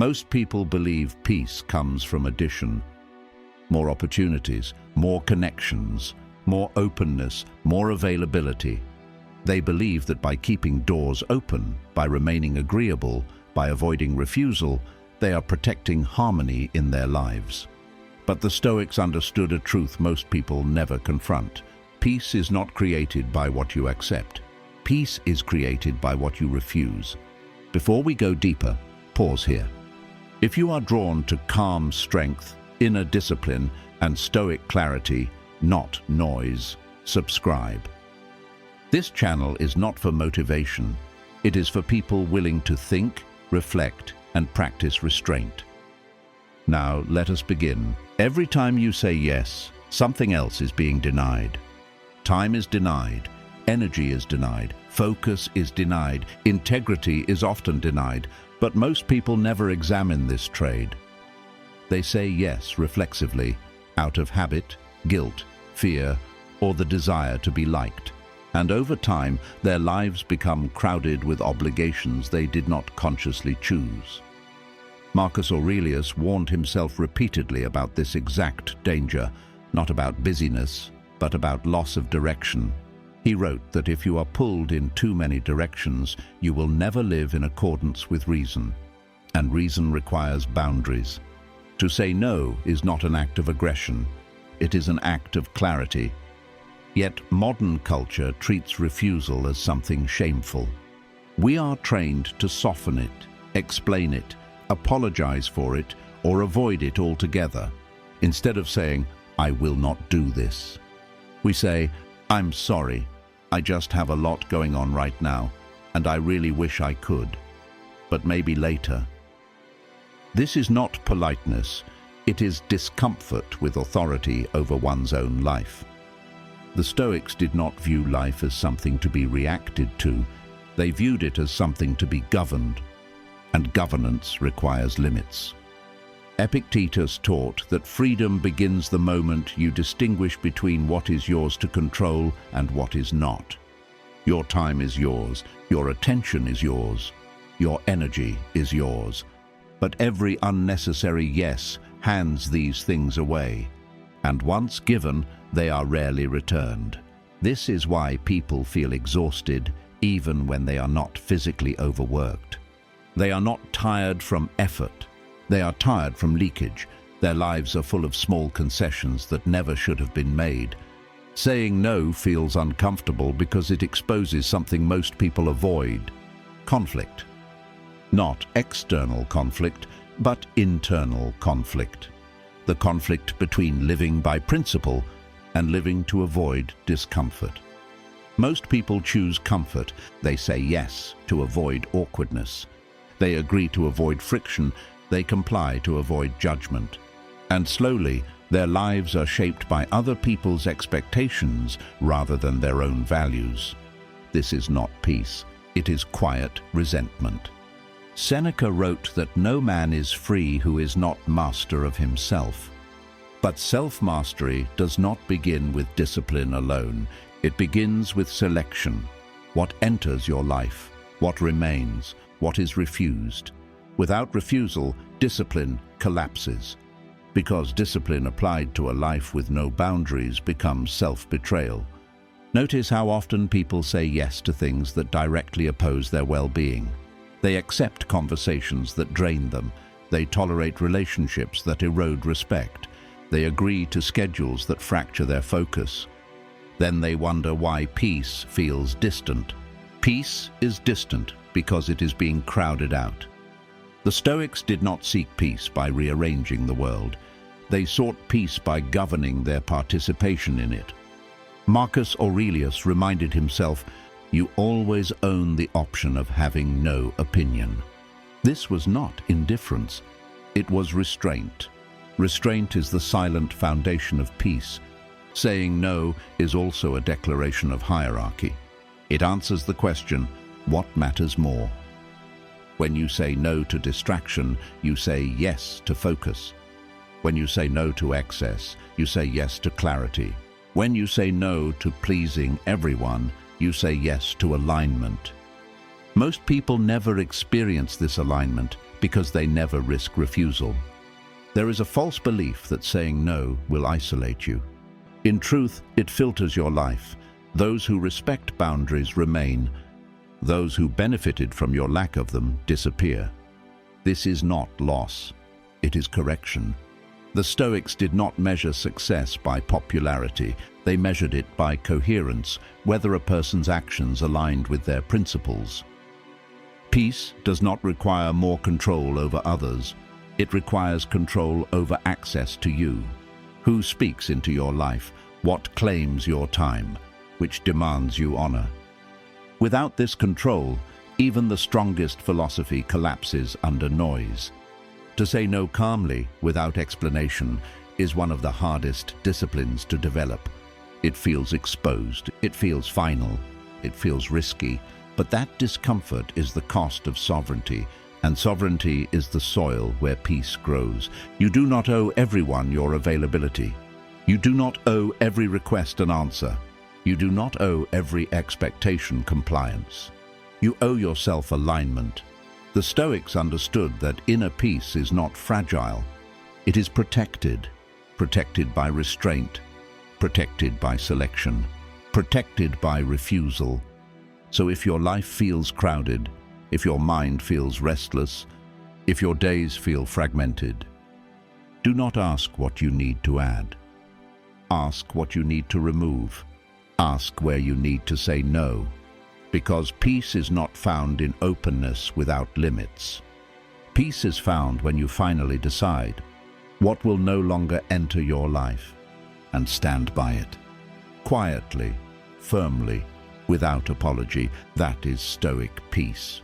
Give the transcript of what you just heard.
Most people believe peace comes from addition, more opportunities, more connections, more openness, more availability. They believe that by keeping doors open, by remaining agreeable, by avoiding refusal, they are protecting harmony in their lives. But the Stoics understood a truth most people never confront. Peace is not created by what you accept. Peace is created by what you refuse. Before we go deeper, pause here. If you are drawn to calm strength, inner discipline, and Stoic clarity, not noise, subscribe. This channel is not for motivation. It is for people willing to think, reflect, and practice restraint. Now, let us begin. Every time you say yes, something else is being denied. Time is denied, energy is denied, focus is denied, integrity is often denied, but most people never examine this trade. They say yes reflexively, out of habit, guilt, fear, or the desire to be liked. And over time, their lives become crowded with obligations they did not consciously choose. Marcus Aurelius warned himself repeatedly about this exact danger, not about busyness, but about loss of direction. He wrote that if you are pulled in too many directions, you will never live in accordance with reason. And reason requires boundaries. To say no is not an act of aggression. It is an act of clarity. Yet modern culture treats refusal as something shameful. We are trained to soften it, explain it, apologize for it, or avoid it altogether. Instead of saying, "I will not do this," we say, "I'm sorry, I just have a lot going on right now, and I really wish I could, but maybe later." This is not politeness, it is discomfort with authority over one's own life. The Stoics did not view life as something to be reacted to, they viewed it as something to be governed, and governance requires limits. Epictetus taught that freedom begins the moment you distinguish between what is yours to control and what is not. Your time is yours, your attention is yours, your energy is yours. But every unnecessary yes hands these things away, and once given, they are rarely returned. This is why people feel exhausted even when they are not physically overworked. They are not tired from effort. They are tired from leakage. Their lives are full of small concessions that never should have been made. Saying no feels uncomfortable because it exposes something most people avoid: conflict. Not external conflict, but internal conflict. The conflict between living by principle and living to avoid discomfort. Most people choose comfort. They say yes to avoid awkwardness. They agree to avoid friction. They comply to avoid judgment. And slowly, their lives are shaped by other people's expectations rather than their own values. This is not peace. It is quiet resentment. Seneca wrote that no man is free who is not master of himself. But self-mastery does not begin with discipline alone. It begins with selection. What enters your life? What remains? What is refused? Without refusal, discipline collapses. Because discipline applied to a life with no boundaries becomes self-betrayal. Notice how often people say yes to things that directly oppose their well-being. They accept conversations that drain them. They tolerate relationships that erode respect. They agree to schedules that fracture their focus. Then they wonder why peace feels distant. Peace is distant because it is being crowded out. The Stoics did not seek peace by rearranging the world. They sought peace by governing their participation in it. Marcus Aurelius reminded himself, "You always own the option of having no opinion." This was not indifference. It was restraint. Restraint is the silent foundation of peace. Saying no is also a declaration of hierarchy. It answers the question, what matters more? When you say no to distraction, you say yes to focus. When you say no to excess, you say yes to clarity. When you say no to pleasing everyone, you say yes to alignment. Most people never experience this alignment because they never risk refusal. There is a false belief that saying no will isolate you. In truth, it filters your life. Those who respect boundaries remain. Those who benefited from your lack of them disappear. This is not loss. It is correction. The Stoics did not measure success by popularity. They measured it by coherence, whether a person's actions aligned with their principles. Peace does not require more control over others. It requires control over access to you. Who speaks into your life? What claims your time? Which demands you honor? Without this control, even the strongest philosophy collapses under noise. To say no calmly, without explanation, is one of the hardest disciplines to develop. It feels exposed, it feels final, it feels risky, but that discomfort is the cost of sovereignty, and sovereignty is the soil where peace grows. You do not owe everyone your availability. You do not owe every request an answer. You do not owe every expectation compliance. You owe yourself alignment. The Stoics understood that inner peace is not fragile. It is protected by restraint, protected by selection, protected by refusal. So if your life feels crowded, if your mind feels restless, if your days feel fragmented, do not ask what you need to add. Ask what you need to remove. Ask where you need to say no, because peace is not found in openness without limits. Peace is found when you finally decide what will no longer enter your life and stand by it. Quietly, firmly, without apology. That is Stoic peace.